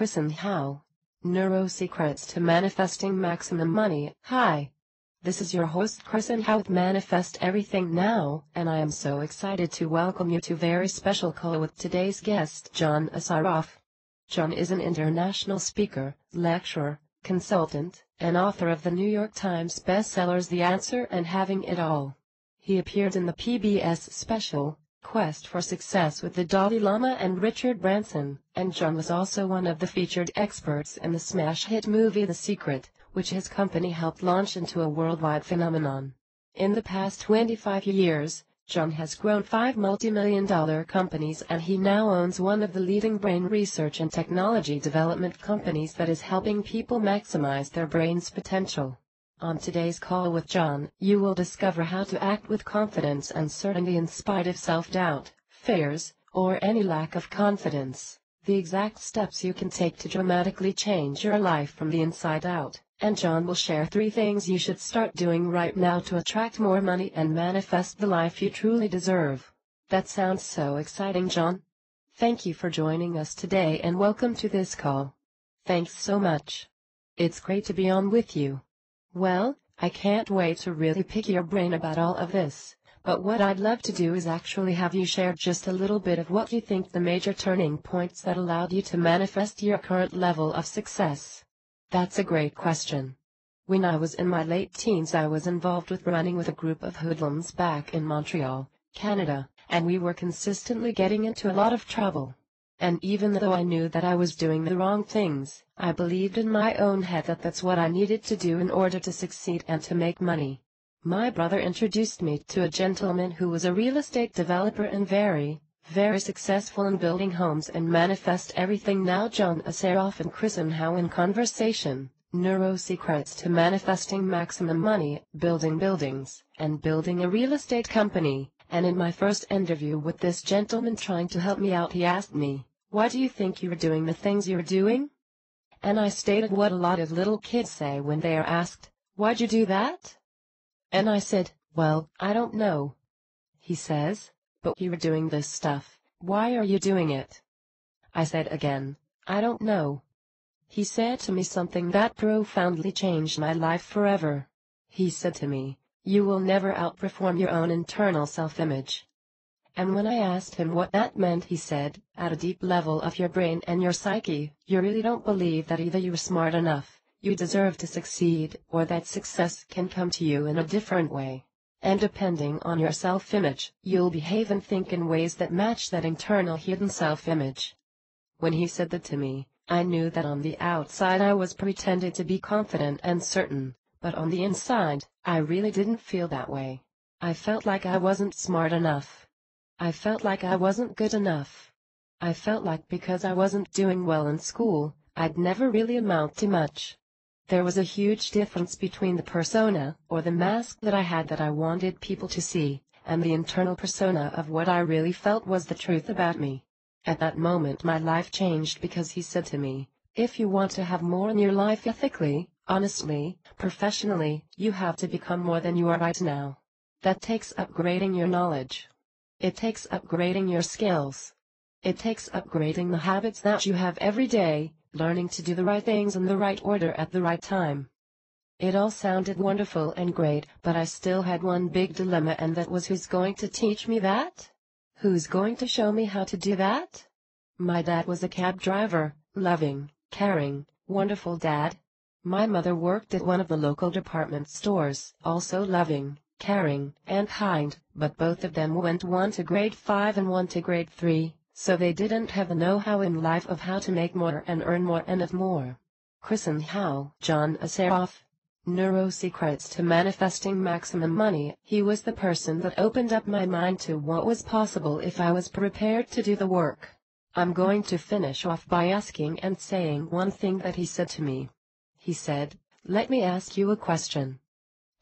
Chris and Hal. Neuro Secrets to Manifesting Maximum Money. Hi. This is your host Chris and Hal with Manifest Everything Now, and I am so excited to welcome you to a very special call with today's guest, John Assaraf. John is an international speaker, lecturer, consultant, and author of the New York Times bestsellers The Answer and Having It All. He appeared in the PBS special, Quest for Success with the Dalai Lama and Richard Branson, and John was also one of the featured experts in the smash hit movie The Secret, which his company helped launch into a worldwide phenomenon. In the past 25 years, John has grown 5 multi-million-dollar companies, and he now owns one of the leading brain research and technology development companies that is helping people maximize their brain's potential. On today's call with John, you will discover how to act with confidence and certainty in spite of self-doubt, fears, or any lack of confidence, the exact steps you can take to dramatically change your life from the inside out, and John will share 3 things you should start doing right now to attract more money and manifest the life you truly deserve. That sounds so exciting, John. Thank you for joining us today and welcome to this call. Thanks so much. It's great to be on with you. Well, I can't wait to really pick your brain about all of this, but what I'd love to do is actually have you share just a little bit of what you think the major turning points that allowed you to manifest your current level of success. That's a great question. When I was in my late teens, I was involved with running with a group of hoodlums back in Montreal, Canada, and we were consistently getting into a lot of trouble. And even though I knew that I was doing the wrong things, I believed in my own head that that's what I needed to do in order to succeed and to make money. My brother introduced me to a gentleman who was a real estate developer and very successful in building homes and Manifest Everything Now. John Assaraf and Chris and Hal in conversation, Neuro Secrets to Manifesting Maximum Money, Building Buildings, and Building a Real Estate Company. And in my first interview with this gentleman trying to help me out, he asked me, "Why do you think you're doing the things you're doing?" And I stated what a lot of little kids say when they are asked, "Why'd you do that?" And I said, "Well, I don't know." He says, "But you're doing this stuff, why are you doing it?" I said again, "I don't know." He said to me something that profoundly changed my life forever. He said to me, "You will never outperform your own internal self-image." And when I asked him what that meant, he said, "At a deep level of your brain and your psyche, you really don't believe that either you're smart enough, you deserve to succeed, or that success can come to you in a different way. And depending on your self-image, you'll behave and think in ways that match that internal hidden self-image." When he said that to me, I knew that on the outside I was pretending to be confident and certain, but on the inside, I really didn't feel that way. I felt like I wasn't smart enough. I felt like I wasn't good enough. I felt like because I wasn't doing well in school, I'd never really amount to much. There was a huge difference between the persona, or the mask that I had that I wanted people to see, and the internal persona of what I really felt was the truth about me. At that moment my life changed because he said to me, "If you want to have more in your life ethically, honestly, professionally, you have to become more than you are right now. That takes upgrading your knowledge. It takes upgrading your skills. It takes upgrading the habits that you have every day, learning to do the right things in the right order at the right time." It all sounded wonderful and great, but I still had one big dilemma, and that was, who's going to teach me that? Who's going to show me how to do that? My dad was a cab driver, loving, caring, wonderful dad. My mother worked at one of the local department stores, also loving, caring, and kind, but both of them went, one to grade 5 and one to grade 3, so they didn't have the know-how in life of how to make more and earn more and of more. Chris and Hal. John Assaraf. Neuro Secrets to Manifesting Maximum Money. He was the person that opened up my mind to what was possible if I was prepared to do the work. I'm going to finish off by asking and saying one thing that he said to me. He said, "Let me ask you a question."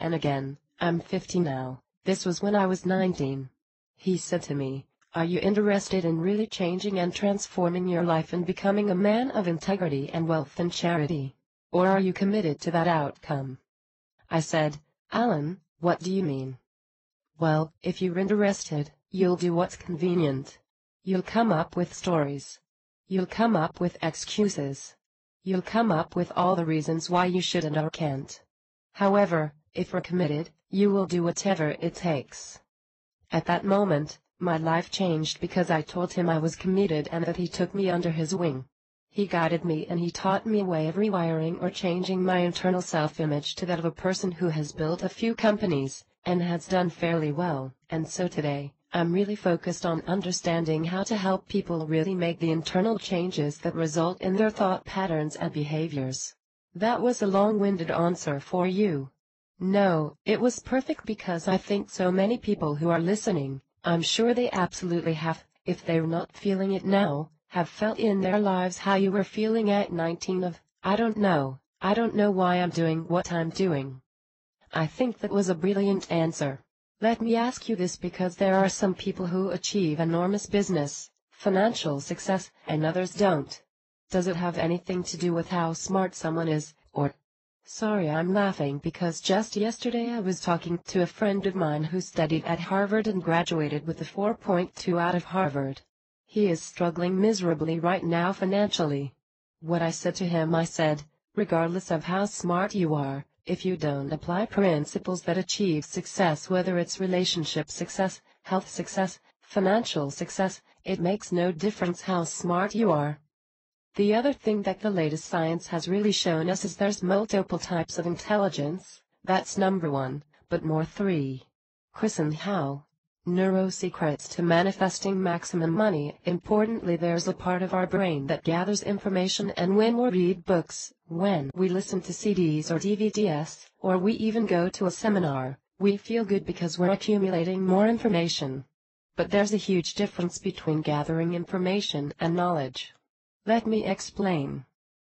And again, I'm 50 now. This was when I was 19. He said to me, "Are you interested in really changing and transforming your life and becoming a man of integrity and wealth and charity? Or are you committed to that outcome?" I said, "Alan, what do you mean?" "Well, if you're interested, you'll do what's convenient. You'll come up with stories. You'll come up with excuses. You'll come up with all the reasons why you shouldn't or can't. However, if we're committed, you will do whatever it takes. At that moment, my life changed because I told him I was committed and that he took me under his wing. He guided me and he taught me a way of rewiring or changing my internal self-image to that of a person who has built a few companies, and has done fairly well. And so today, I'm really focused on understanding how to help people really make the internal changes that result in their thought patterns and behaviors. That was a long-winded answer for you. No, it was perfect because I think so many people who are listening, I'm sure they absolutely have, if they're not feeling it now, have felt in their lives how you were feeling at 19 of, I don't know why I'm doing what I'm doing. I think that was a brilliant answer. Let me ask you this because there are some people who achieve enormous business, financial success, and others don't. Does it have anything to do with how smart someone is, or... Sorry, I'm laughing because just yesterday I was talking to a friend of mine who studied at Harvard and graduated with a 4.2 out of Harvard. He is struggling miserably right now financially. What I said to him, I said, regardless of how smart you are, if you don't apply principles that achieve success, whether it's relationship success, health success, financial success, it makes no difference how smart you are. The other thing that the latest science has really shown us is there's multiple types of intelligence. That's number 1, but more 3. Chris and how? Neurosecrets to manifesting maximum money. Importantly, there's a part of our brain that gathers information, and when we read books, when we listen to CDs or DVDs, or we even go to a seminar, we feel good because we're accumulating more information. But there's a huge difference between gathering information and knowledge. Let me explain.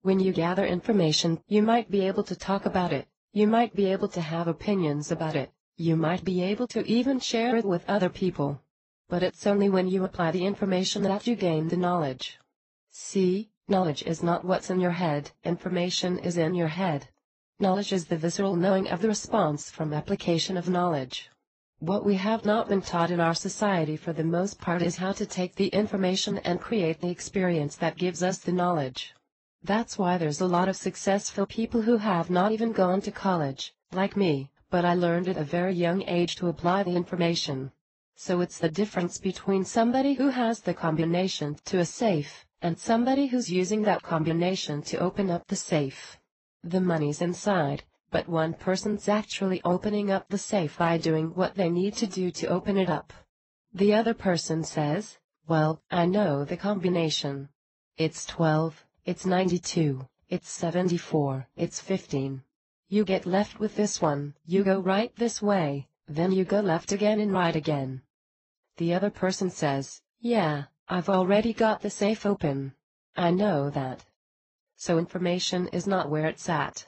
When you gather information, you might be able to talk about it, you might be able to have opinions about it, you might be able to even share it with other people. But it's only when you apply the information that you gain the knowledge. See, knowledge is not what's in your head, information is in your head. Knowledge is the visceral knowing of the response from application of knowledge. What we have not been taught in our society for the most part is how to take the information and create the experience that gives us the knowledge. That's why there's a lot of successful people who have not even gone to college, like me, but I learned at a very young age to apply the information. So it's the difference between somebody who has the combination to a safe, and somebody who's using that combination to open up the safe. The money's inside, but one person's actually opening up the safe by doing what they need to do to open it up. The other person says, well, I know the combination. It's 12, it's 92, it's 74, it's 15. You get left with this one, you go right this way, then you go left again and right again. The other person says, yeah, I've already got the safe open. I know that. So information is not where it's at.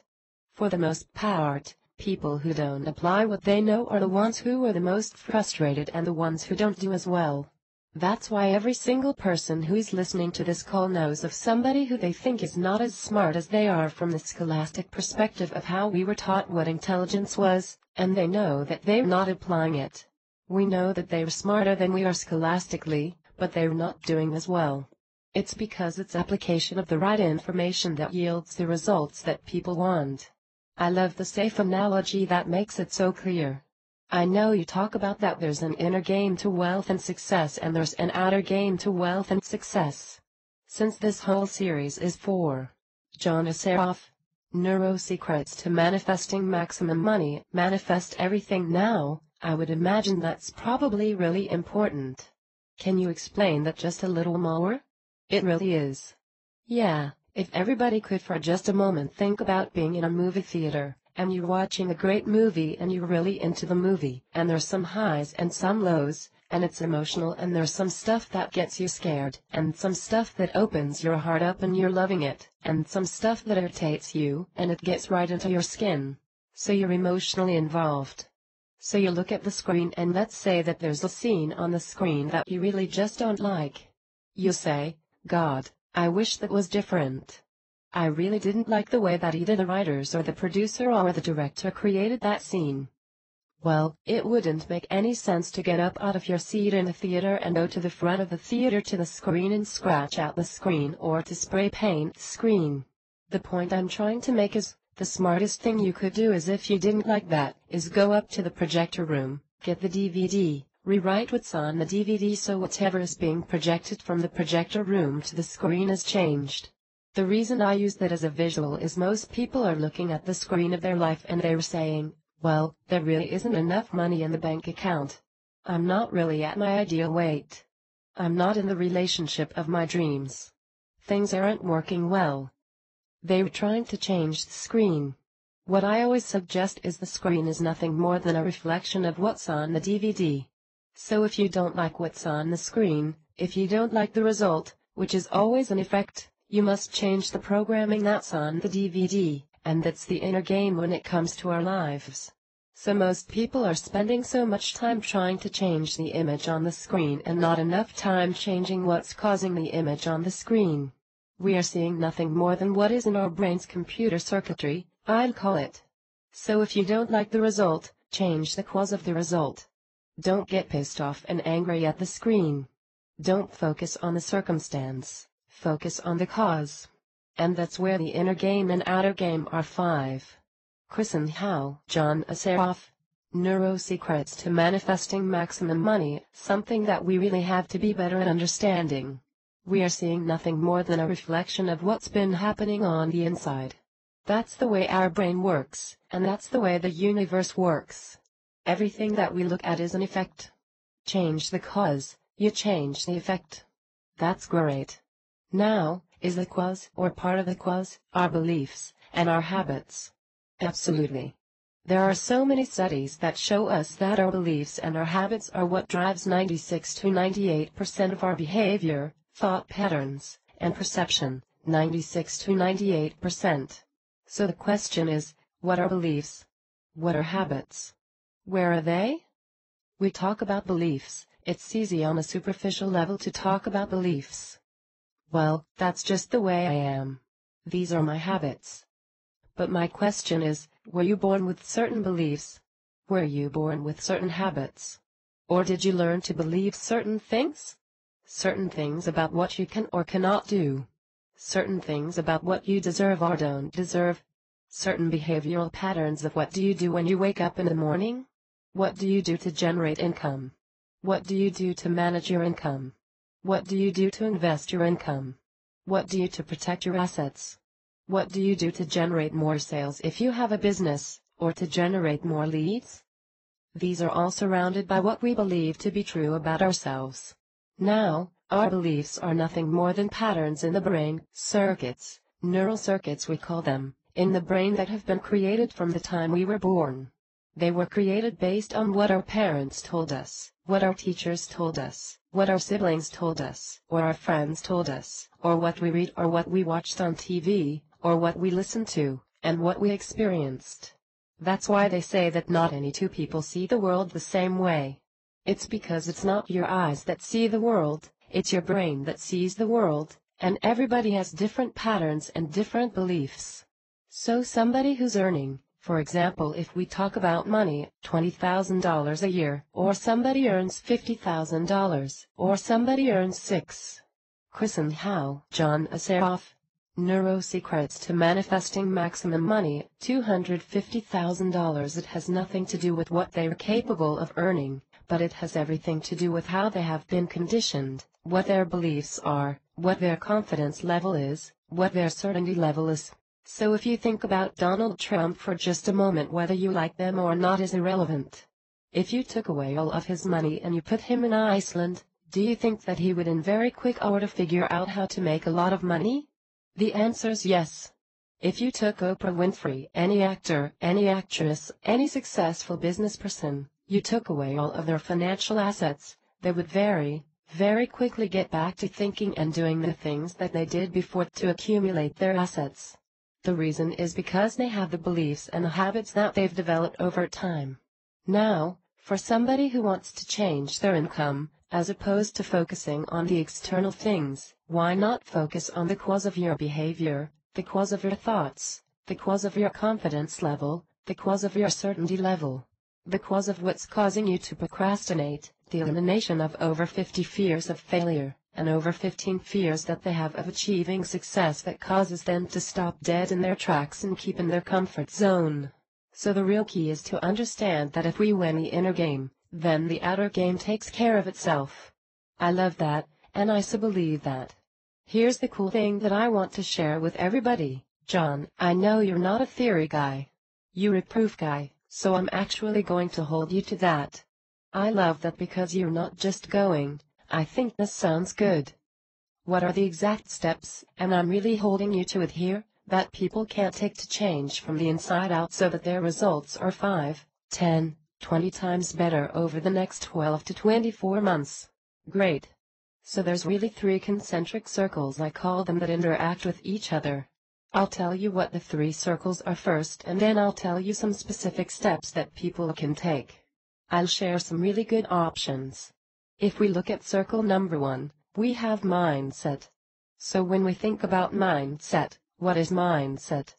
For the most part, people who don't apply what they know are the ones who are the most frustrated and the ones who don't do as well. That's why every single person who's listening to this call knows of somebody who they think is not as smart as they are from the scholastic perspective of how we were taught what intelligence was, and they know that they're not applying it. We know that they're smarter than we are scholastically, but they're not doing as well. It's because it's application of the right information that yields the results that people want. I love the safe analogy that makes it so clear. I know you talk about that there's an inner game to wealth and success and there's an outer game to wealth and success. Since this whole series is for John Assaraf, Neurosecrets to Manifesting Maximum Money, Manifest Everything Now, I would imagine that's probably really important. Can you explain that just a little more? It really is. Yeah, if everybody could for just a moment think about being in a movie theater, and you're watching a great movie and you're really into the movie, and there's some highs and some lows, and it's emotional and there's some stuff that gets you scared, and some stuff that opens your heart up and you're loving it, and some stuff that irritates you and it gets right into your skin. So you're emotionally involved. So you look at the screen and let's say that there's a scene on the screen that you really just don't like. You say, God, I wish that was different. I really didn't like the way that either the writers or the producer or the director created that scene. Well, it wouldn't make any sense to get up out of your seat in the theater and go to the front of the theater to the screen and scratch out the screen or to spray paint the screen. The point I'm trying to make is, the smartest thing you could do is, if you didn't like that, is go up to the projector room, get the DVD, rewrite what's on the DVD so whatever is being projected from the projector room to the screen is changed. The reason I use that as a visual is most people are looking at the screen of their life and they're saying, well, there really isn't enough money in the bank account. I'm not really at my ideal weight. I'm not in the relationship of my dreams. Things aren't working well. They're trying to change the screen. What I always suggest is the screen is nothing more than a reflection of what's on the DVD. So if you don't like what's on the screen, if you don't like the result, which is always an effect, you must change the programming that's on the DVD, and that's the inner game when it comes to our lives. So most people are spending so much time trying to change the image on the screen and not enough time changing what's causing the image on the screen. We are seeing nothing more than what is in our brain's computer circuitry, I'd call it. So if you don't like the result, change the cause of the result. Don't get pissed off and angry at the screen. Don't focus on the circumstance, focus on the cause. And that's where the inner game and outer game are 5. Chris and Hal, John Assaraf. Neurosecrets to Manifesting Maximum Money, something that we really have to be better at understanding. We are seeing nothing more than a reflection of what's been happening on the inside. That's the way our brain works, and that's the way the universe works. Everything that we look at is an effect. Change the cause, you change the effect. That's great. Now, is the cause or part of the cause our beliefs and our habits? Absolutely. There are so many studies that show us that our beliefs and our habits are what drives 96 to 98% of our behavior, thought patterns, and perception, 96 to 98%. So the question is, what are beliefs? What are habits? Where are they? We talk about beliefs. It's easy on a superficial level to talk about beliefs. Well, that's just the way I am. These are my habits. But my question is, were you born with certain beliefs? Were you born with certain habits? Or did you learn to believe certain things? Certain things about what you can or cannot do. Certain things about what you deserve or don't deserve. Certain behavioral patterns of what do you do when you wake up in the morning? What do you do to generate income? What do you do to manage your income? What do you do to invest your income? What do you do to protect your assets? What do you do to generate more sales if you have a business, or to generate more leads? These are all surrounded by what we believe to be true about ourselves. Now, our beliefs are nothing more than patterns in the brain, circuits, neural circuits we call them, in the brain that have been created from the time we were born. They were created based on what our parents told us, what our teachers told us, what our siblings told us, or our friends told us, or what we read or what we watched on TV, or what we listened to, and what we experienced. That's why they say that not any two people see the world the same way. It's because it's not your eyes that see the world, it's your brain that sees the world, and everybody has different patterns and different beliefs. So somebody who's earning, for example, if we talk about money, $20,000 a year, or somebody earns $50,000, or somebody earns $6. Chris and Hal, John Assaraf. Neurosecrets to Manifesting Maximum Money, $250,000. It has nothing to do with what they are capable of earning, but it has everything to do with how they have been conditioned, what their beliefs are, what their confidence level is, what their certainty level is. So if you think about Donald Trump for just a moment, whether you like them or not is irrelevant. If you took away all of his money and you put him in Iceland, do you think that he would in very quick order figure out how to make a lot of money? The answer's yes. If you took Oprah Winfrey, any actor, any actress, any successful business person, you took away all of their financial assets, they would very quickly get back to thinking and doing the things that they did before to accumulate their assets. The reason is because they have the beliefs and the habits that they've developed over time. Now, for somebody who wants to change their income, as opposed to focusing on the external things, why not focus on the cause of your behavior, the cause of your thoughts, the cause of your confidence level, the cause of your certainty level? the cause of what's causing you to procrastinate, the elimination of over 50 fears of failure, and over 15 fears that they have of achieving success that causes them to stop dead in their tracks and keep in their comfort zone. So the real key is to understand that if we win the inner game, then the outer game takes care of itself. I love that, and I so believe that. Here's the cool thing that I want to share with everybody. John, I know you're not a theory guy. You're a proof guy, so I'm actually going to hold you to that. I love that because you're not just going, I think this sounds good. What are the exact steps, and I'm really holding you to it here, that people can't take to change from the inside out so that their results are 5, 10, 20 times better over the next 12 to 24 months? Great. So there's really 3 concentric circles, I call them, that interact with each other. I'll tell you what the 3 circles are first, and then I'll tell you some specific steps that people can take. I'll share some really good options. If we look at circle number 1, we have mindset. So when we think about mindset, what is mindset?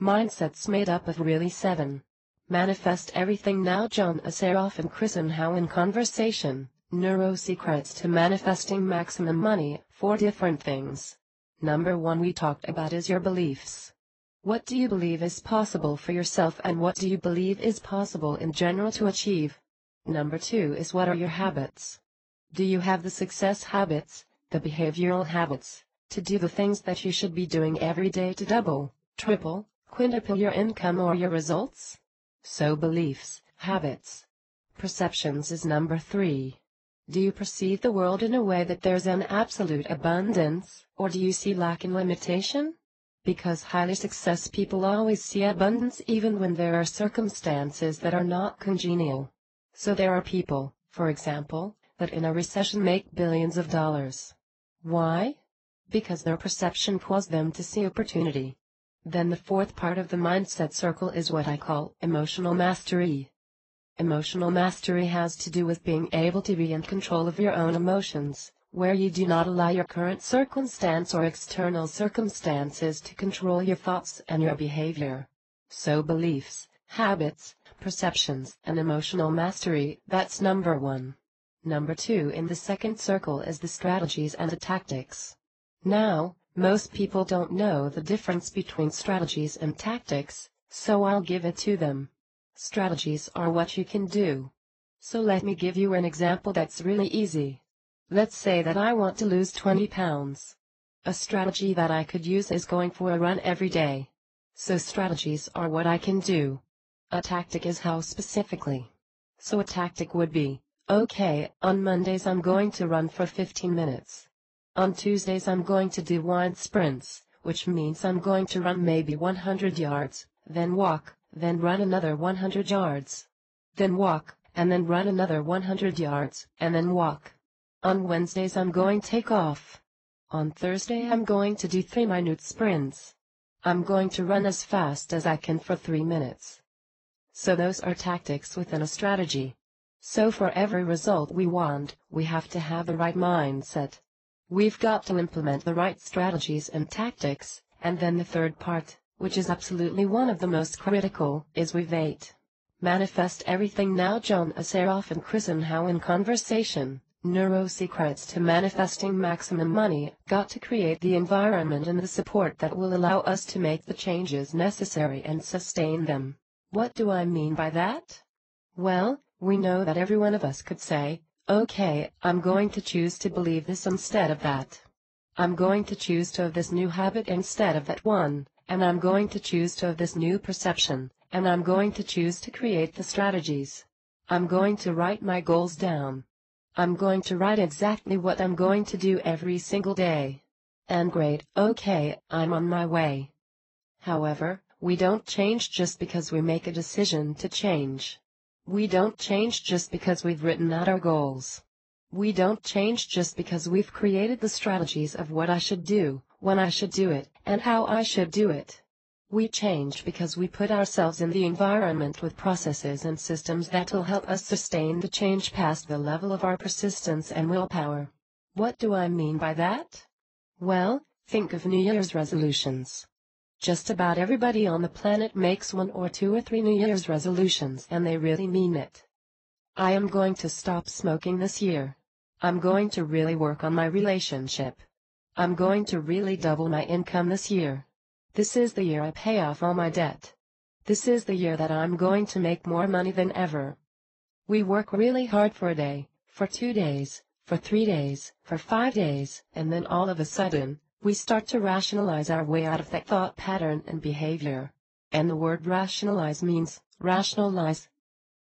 Mindset's made up of really 7. Manifest everything now. John Assaraf and Chris How in conversation. Neurosecrets to manifesting maximum money. 4 different things. Number 1 we talked about is your beliefs. What do you believe is possible for yourself, and what do you believe is possible in general to achieve? Number 2 is what are your habits? Do you have the success habits, the behavioral habits, to do the things that you should be doing every day to double, triple, quintuple your income or your results? So beliefs, habits. Perceptions is number 3. Do you perceive the world in a way that there's an absolute abundance, or do you see lack and limitation? Because highly successful people always see abundance even when there are circumstances that are not congenial. So there are people, for example, that in a recession make billions of dollars. Why? Because their perception caused them to see opportunity. Then the 4th part of the mindset circle is what I call emotional mastery. Emotional mastery has to do with being able to be in control of your own emotions, where you do not allow your current circumstance or external circumstances to control your thoughts and your behavior. So beliefs, habits, perceptions, and emotional mastery, that's number 1. Number 2 in the 2nd circle is the strategies and the tactics. Now, most people don't know the difference between strategies and tactics, so I'll give it to them. Strategies are what you can do. So let me give you an example that's really easy. Let's say that I want to lose 20 pounds. A strategy that I could use is going for a run every day. So strategies are what I can do. A tactic is how specifically. So a tactic would be, okay, on Mondays I'm going to run for 15 minutes. On Tuesdays I'm going to do wind sprints, which means I'm going to run maybe 100 yards, then walk, then run another 100 yards. Then walk, and then run another 100 yards, and then walk. On Wednesdays I'm going to take off. On Thursday I'm going to do 3-minute sprints. I'm going to run as fast as I can for 3 minutes. So those are tactics within a strategy. So for every result we want, we have to have the right mindset. We've got to implement the right strategies and tactics, and then the 3rd part, which is absolutely one of the most critical, is we've 8. Manifest everything now. John Assaraf and Chris How in conversation. Neurosecrets to manifesting maximum money. Got to create the environment and the support that will allow us to make the changes necessary and sustain them. What do I mean by that? Well, we know that every one of us could say, okay, I'm going to choose to believe this instead of that. I'm going to choose to have this new habit instead of that one, and I'm going to choose to have this new perception, and I'm going to choose to create the strategies. I'm going to write my goals down. I'm going to write exactly what I'm going to do every single day. And great, okay, I'm on my way. However, we don't change just because we make a decision to change. We don't change just because we've written out our goals. We don't change just because we've created the strategies of what I should do, when I should do it, and how I should do it. We change because we put ourselves in the environment with processes and systems that'll help us sustain the change past the level of our persistence and willpower. What do I mean by that? Well, think of New Year's resolutions. Just about everybody on the planet makes 1 or 2 or 3 New Year's resolutions and they really mean it. I am going to stop smoking this year. I'm going to really work on my relationship. I'm going to really double my income this year. This is the year I pay off all my debt. This is the year that I'm going to make more money than ever. We work really hard for a day, for 2 days, for 3 days, for 5 days, and then all of a sudden, we start to rationalize our way out of that thought pattern and behavior. And the word rationalize means rationalize.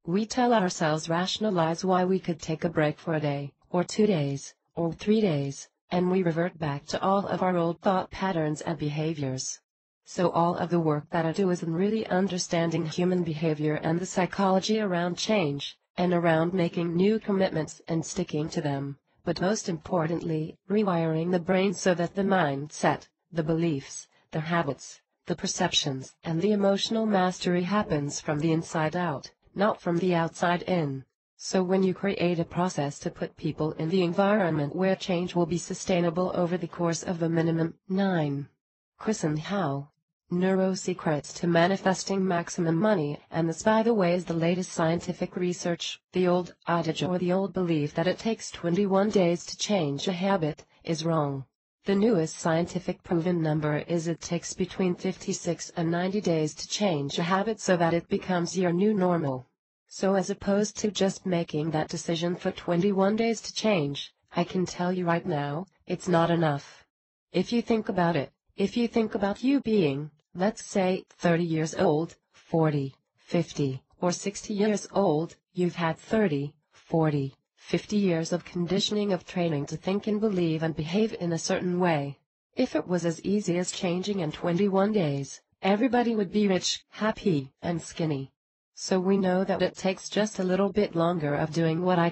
We tell ourselves rationalize why we could take a break for a day, or 2 days, or 3 days, and we revert back to all of our old thought patterns and behaviors. So all of the work that I do is in really understanding human behavior and the psychology around change, and around making new commitments and sticking to them, but most importantly, rewiring the brain so that the mindset, the beliefs, the habits, the perceptions, and the emotional mastery happens from the inside out, not from the outside in. So when you create a process to put people in the environment where change will be sustainable over the course of a minimum 9. Chris and How. Neurosecrets to Manifesting Maximum Money, and this by the way is the latest scientific research. The old adage or the old belief that it takes 21 days to change a habit is wrong. The newest scientific proven number is it takes between 56 and 90 days to change a habit so that it becomes your new normal. So as opposed to just making that decision for 21 days to change, I can tell you right now, it's not enough. If you think about it, if you think about you being, let's say, 30 years old, 40, 50, or 60 years old, you've had 30, 40, 50 years of conditioning of training to think and believe and behave in a certain way. If it was as easy as changing in 21 days, everybody would be rich, happy, and skinny. So we know that it takes just a little bit longer of doing what I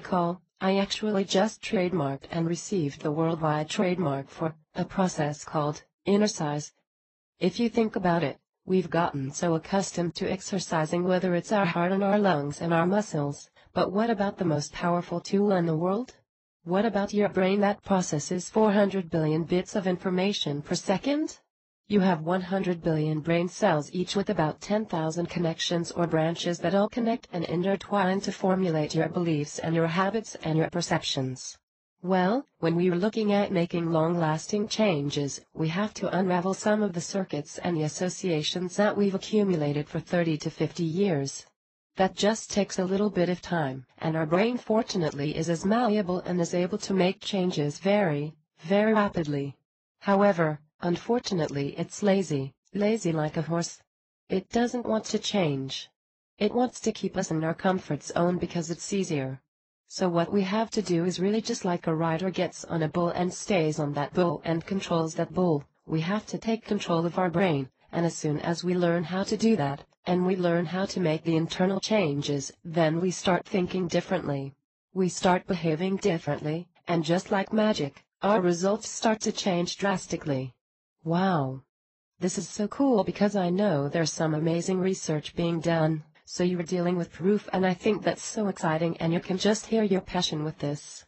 actually just trademarked and received the worldwide trademark for, a process called inner size. If you think about it, we've gotten so accustomed to exercising whether it's our heart and our lungs and our muscles, but what about the most powerful tool in the world? What about your brain that processes 400 billion bits of information per second? You have 100 billion brain cells each with about 10,000 connections or branches that all connect and intertwine to formulate your beliefs and your habits and your perceptions. Well, when we are looking at making long-lasting changes, we have to unravel some of the circuits and the associations that we've accumulated for 30 to 50 years. That just takes a little bit of time, and our brain fortunately is as malleable and is able to make changes very, very rapidly. However, unfortunately it's lazy like a horse. It doesn't want to change. It wants to keep us in our comfort zone because it's easier. So what we have to do is really just like a rider gets on a bull and stays on that bull and controls that bull, we have to take control of our brain, and as soon as we learn how to do that, and we learn how to make the internal changes, then we start thinking differently. We start behaving differently, and just like magic, our results start to change drastically. Wow! This is so cool because I know there's some amazing research being done. So you're dealing with proof, and I think that's so exciting, and you can just hear your passion with this.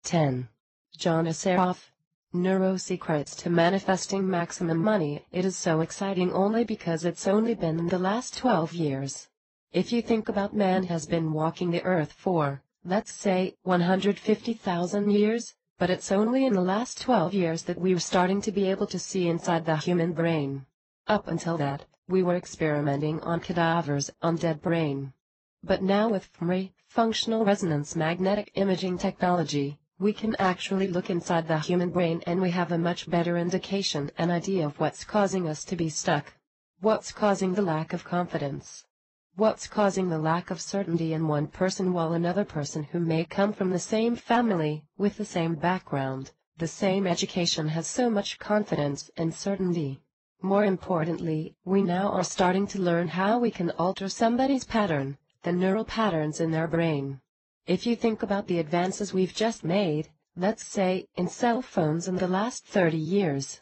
10. John Assaraf. Neurosecrets to Manifesting Maximum Money. It is so exciting only because it's only been in the last 12 years. If you think about man has been walking the earth for, let's say, 150,000 years, but it's only in the last 12 years that we're starting to be able to see inside the human brain. Up until that, we were experimenting on cadavers, on dead brain. But now with FMRI, functional resonance magnetic imaging technology, we can actually look inside the human brain and we have a much better indication and idea of what's causing us to be stuck. What's causing the lack of confidence? What's causing the lack of certainty in one person while another person who may come from the same family, with the same background, the same education has so much confidence and certainty? More importantly, we now are starting to learn how we can alter somebody's pattern, the neural patterns in their brain. If you think about the advances we've just made, let's say, in cell phones in the last 30 years.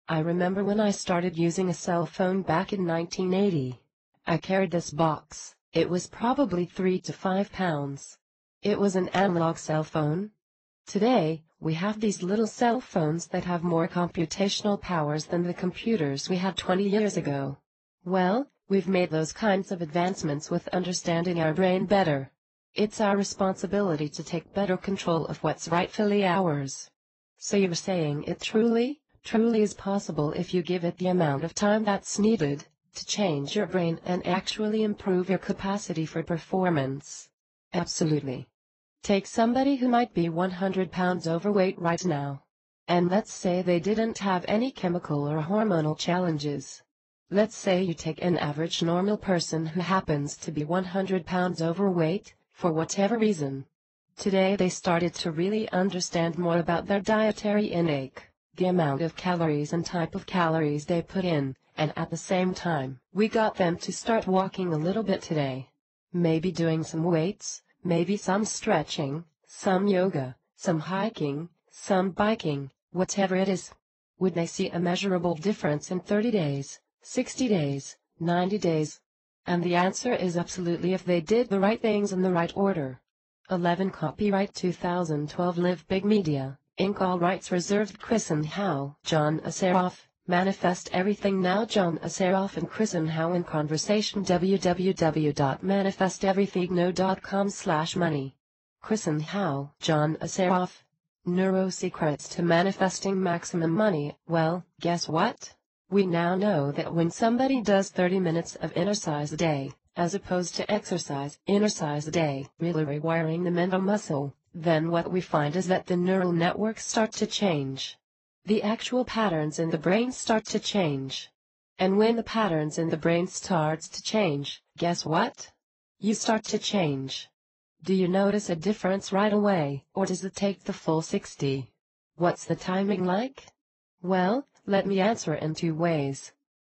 I remember when I started using a cell phone back in 1980. I carried this box. It was probably 3 to 5 pounds. It was an analog cell phone. Today, We have these little cell phones that have more computational powers than the computers we had 20 years ago. Well, we've made those kinds of advancements with understanding our brain better. It's our responsibility to take better control of what's rightfully ours. So you're saying it truly is possible if you give it the amount of time that's needed to change your brain and actually improve your capacity for performance. Absolutely. Take somebody who might be 100 pounds overweight right now. And let's say they didn't have any chemical or hormonal challenges. Let's say you take an average normal person who happens to be 100 pounds overweight, for whatever reason. Today they started to really understand more about their dietary intake, the amount of calories and type of calories they put in, and at the same time, we got them to start walking a little bit today. Maybe doing some weights, maybe some stretching, some yoga, some hiking, some biking, whatever it is. Would they see a measurable difference in 30 days, 60 days, 90 days? And the answer is absolutely if they did the right things in the right order. 11 Copyright 2012 Live Big Media, Inc. All rights reserved. Chris and Hal, John Assaraf, Manifest Everything Now. John Assaraf and Chris and Hal in conversation. www.manifesteverythingnow.com/money. Chris and Hal, John Assaraf. Neurosecrets to manifesting maximum money. Well, guess what? We now know that when somebody does 30 minutes of exercise a day, as opposed to exercise a day, really rewiring the mental muscle, then what we find is that the neural networks start to change. The actual patterns in the brain start to change. And when the patterns in the brain starts to change, guess what? You start to change. Do you notice a difference right away, or does it take the full 60? What's the timing like? Well, let me answer in two ways.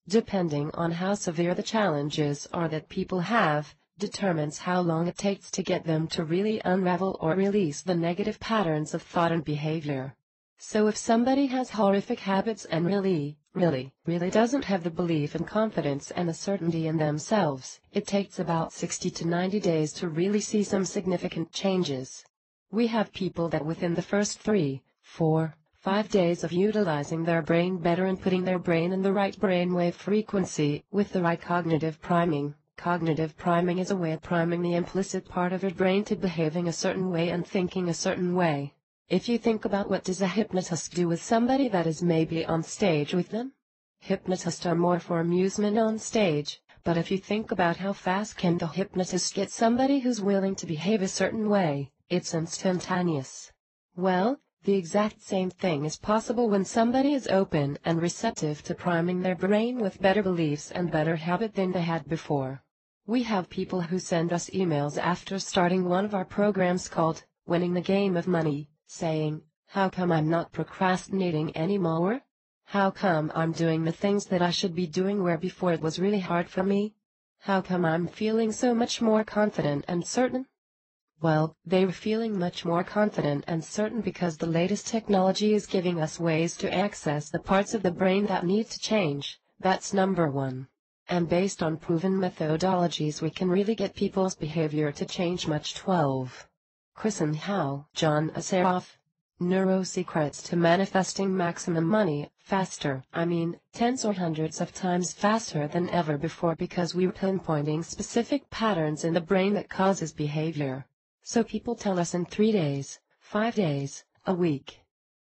Depending on how severe the challenges are that people have, determines how long it takes to get them to really unravel or release the negative patterns of thought and behavior. So if somebody has horrific habits and really doesn't have the belief and confidence and the certainty in themselves, it takes about 60 to 90 days to really see some significant changes. We have people that within the first 3, 4, 5 days of utilizing their brain better and putting their brain in the right brainwave frequency, with the right cognitive priming. Cognitive priming is a way of priming the implicit part of your brain to behaving a certain way and thinking a certain way. If you think about what does a hypnotist do with somebody that is maybe on stage with them? Hypnotists are more for amusement on stage, but if you think about how fast can the hypnotist get somebody who's willing to behave a certain way, it's instantaneous. Well, the exact same thing is possible when somebody is open and receptive to priming their brain with better beliefs and better habit than they had before. We have people who send us emails after starting one of our programs called Winning the Game of Money, saying, "How come I'm not procrastinating anymore? How come I'm doing the things that I should be doing where before it was really hard for me? How come I'm feeling so much more confident and certain?" Well, they were feeling much more confident and certain because the latest technology is giving us ways to access the parts of the brain that need to change. That's number one. And based on proven methodologies we can really get people's behavior to change much. 12. Chris and Hal, John Assaraf. Neurosecrets to manifesting maximum money, faster, tens or hundreds of times faster than ever before because we're pinpointing specific patterns in the brain that causes behavior. So people tell us in 3 days, 5 days, a week.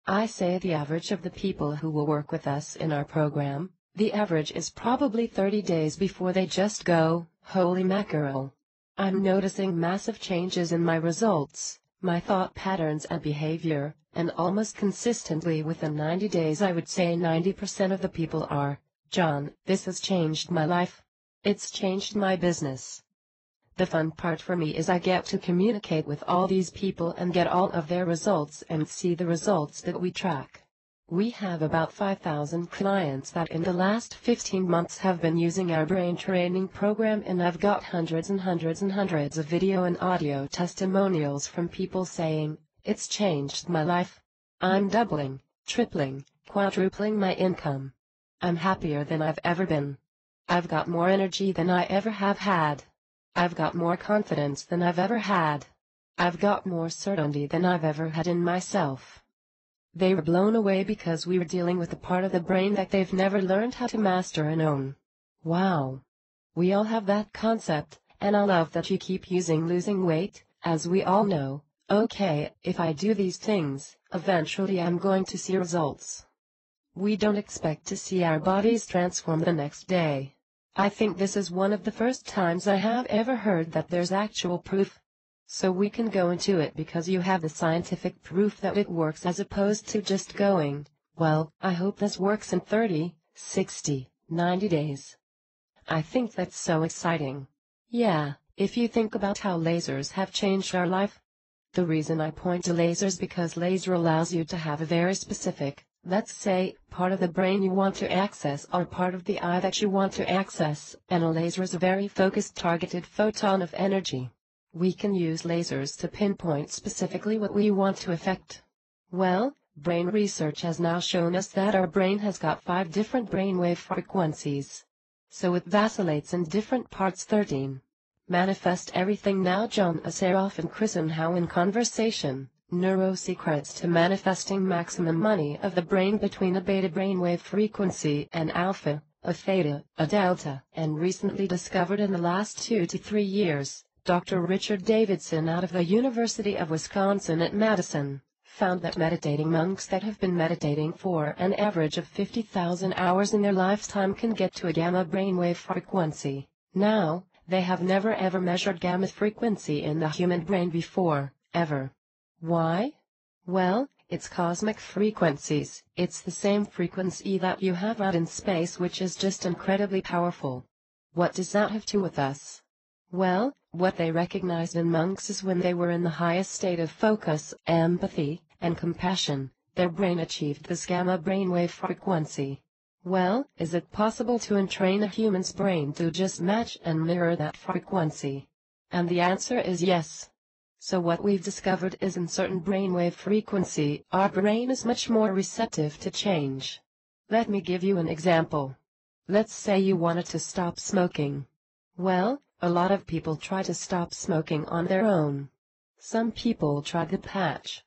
I say the average of the people who will work with us in our program, the average is probably 30 days before they just go, holy mackerel. I'm noticing massive changes in my results, my thought patterns and behavior, and almost consistently within 90 days I would say 90% of the people are, "John, this has changed my life. It's changed my business." The fun part for me is I get to communicate with all these people and get all of their results and see the results that we track. We have about 5,000 clients that in the last 15 months have been using our brain training program, and I've got hundreds and hundreds and hundreds of video and audio testimonials from people saying, "It's changed my life. I'm doubling, tripling, quadrupling my income. I'm happier than I've ever been. I've got more energy than I ever have had. I've got more confidence than I've ever had. I've got more certainty than I've ever had in myself." They were blown away because we were dealing with a part of the brain that they've never learned how to master and own. Wow! We all have that concept, and I love that you keep using losing weight, as we all know. Okay, if I do these things, eventually I'm going to see results. We don't expect to see our bodies transform the next day. I think this is one of the first times I have ever heard that there's actual proof. So we can go into it because you have the scientific proof that it works as opposed to just going, well, I hope this works in 30, 60, 90 days. I think that's so exciting. Yeah, if you think about how lasers have changed our life. The reason I point to lasers because laser allows you to have a very specific, let's say, part of the brain you want to access or part of the eye that you want to access, and a laser is a very focused targeted photon of energy. We can use lasers to pinpoint specifically what we want to affect. Well, brain research has now shown us that our brain has got 5 different brainwave frequencies. So it vacillates in different parts. 13. Manifest Everything Now. John Assaraf and Chris Howe in conversation. Neurosecrets to manifesting maximum money of the brain between a beta brainwave frequency and alpha, a theta, a delta, and recently discovered in the last 2 to 3 years. Dr. Richard Davidson out of the University of Wisconsin at Madison found that meditating monks that have been meditating for an average of 50,000 hours in their lifetime can get to a gamma brainwave frequency. Now, they have never ever measured gamma frequency in the human brain before, ever. Why? Well, it's cosmic frequencies. It's the same frequency that you have out in space, which is just incredibly powerful. What does that have to do with us? Well, what they recognized in monks is when they were in the highest state of focus, empathy, and compassion, their brain achieved this gamma brainwave frequency. Well, is it possible to entrain a human's brain to just match and mirror that frequency? And the answer is yes. So what we've discovered is in certain brainwave frequency, our brain is much more receptive to change. Let me give you an example. Let's say you wanted to stop smoking. Well, a lot of people try to stop smoking on their own. Some people try the patch.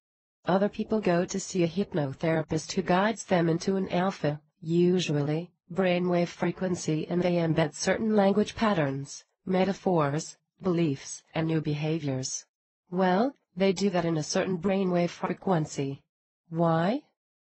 Other people go to see a hypnotherapist who guides them into an alpha, usually, brainwave frequency, and they embed certain language patterns, metaphors, beliefs, and new behaviors. Well, they do that in a certain brainwave frequency. Why?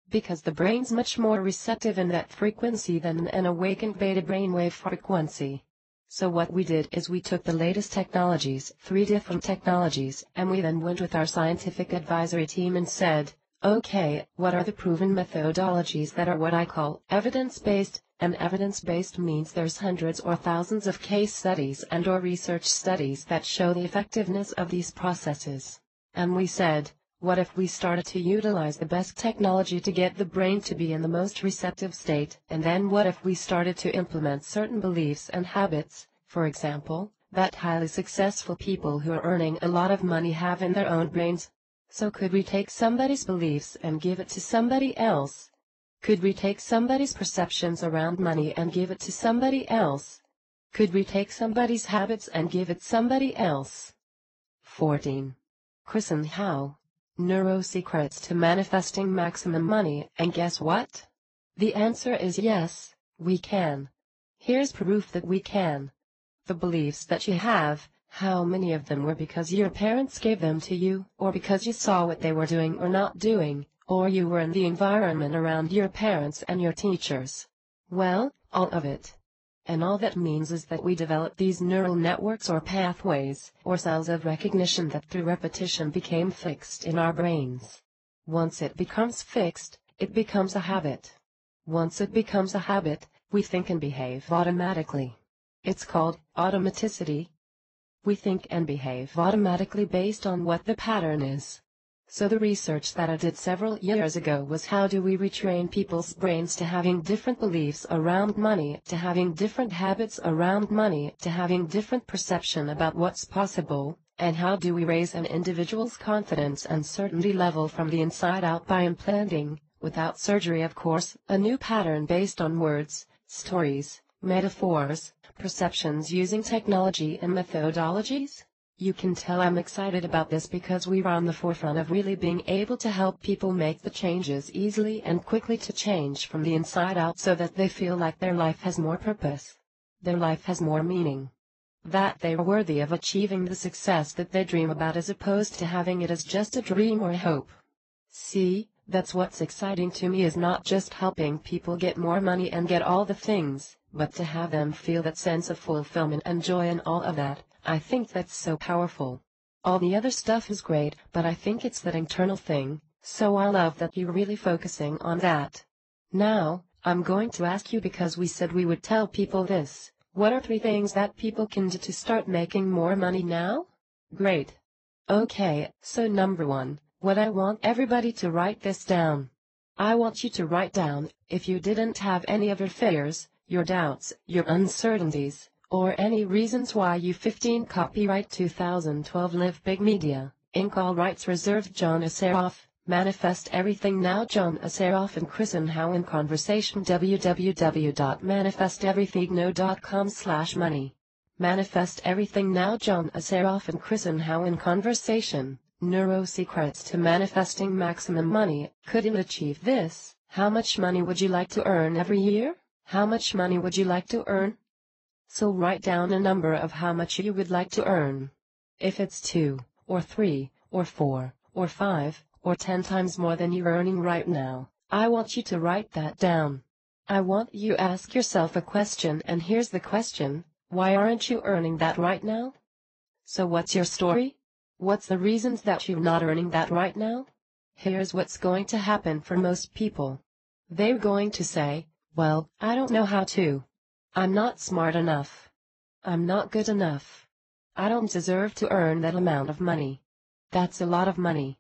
Because the brain's much more receptive in that frequency than an awakened beta brainwave frequency. So what we did is we took the latest technologies, 3 different technologies, and we then went with our scientific advisory team and said, okay, what are the proven methodologies that are what I call evidence-based? And evidence-based means there's hundreds or thousands of case studies and or research studies that show the effectiveness of these processes. And we said, what if we started to utilize the best technology to get the brain to be in the most receptive state, and then what if we started to implement certain beliefs and habits, for example, that highly successful people who are earning a lot of money have in their own brains? So could we take somebody's beliefs and give it to somebody else? Could we take somebody's perceptions around money and give it to somebody else? Could we take somebody's habits and give it somebody else? 14. Chris Howe. Neurosecrets to manifesting maximum money, and guess what? The answer is yes, we can. Here's proof that we can. The beliefs that you have, how many of them were because your parents gave them to you, or because you saw what they were doing or not doing, or you were in the environment around your parents and your teachers? Well, all of it. And all that means is that we develop these neural networks or pathways, or cells of recognition that through repetition became fixed in our brains. Once it becomes fixed, it becomes a habit. Once it becomes a habit, we think and behave automatically. It's called automaticity. We think and behave automatically based on what the pattern is. So the research that I did several years ago was how do we retrain people's brains to having different beliefs around money, to having different habits around money, to having different perception about what's possible, and how do we raise an individual's confidence and certainty level from the inside out by implanting, without surgery of course, a new pattern based on words, stories, metaphors, perceptions using technology and methodologies? You can tell I'm excited about this because we're on the forefront of really being able to help people make the changes easily and quickly to change from the inside out so that they feel like their life has more purpose. Their life has more meaning. That they are worthy of achieving the success that they dream about as opposed to having it as just a dream or a hope. See, that's what's exciting to me, is not just helping people get more money and get all the things, but to have them feel that sense of fulfillment and joy and all of that. I think that's so powerful. All the other stuff is great, but I think it's that internal thing, so I love that you're really focusing on that. Now, I'm going to ask you, because we said we would tell people this, what are 3 things that people can do to start making more money now? Great. Okay, so number 1, what I want everybody to write this down. I want you to write down, if you didn't have any of your fears, your doubts, your uncertainties, or any reasons why you 15 Copyright 2012 Live Big Media, Inc. All rights reserved. John Assaraf, Manifest Everything Now. John Assaraf and Chris and How in Conversation. www.manifesteverythingnow.com/money. Manifest Everything Now. John Assaraf and Chris and How in Conversation. Neurosecrets to manifesting maximum money. Couldn't achieve this. How much money would you like to earn every year? How much money would you like to earn? So write down a number of how much you would like to earn. If it's 2, or 3, or 4, or 5, or 10 times more than you're earning right now, I want you to write that down. I want you to ask yourself a question, and here's the question: why aren't you earning that right now? So what's your story? What's the reasons that you're not earning that right now? Here's what's going to happen for most people. They're going to say, well, I don't know how to. I'm not smart enough. I'm not good enough. I don't deserve to earn that amount of money. That's a lot of money.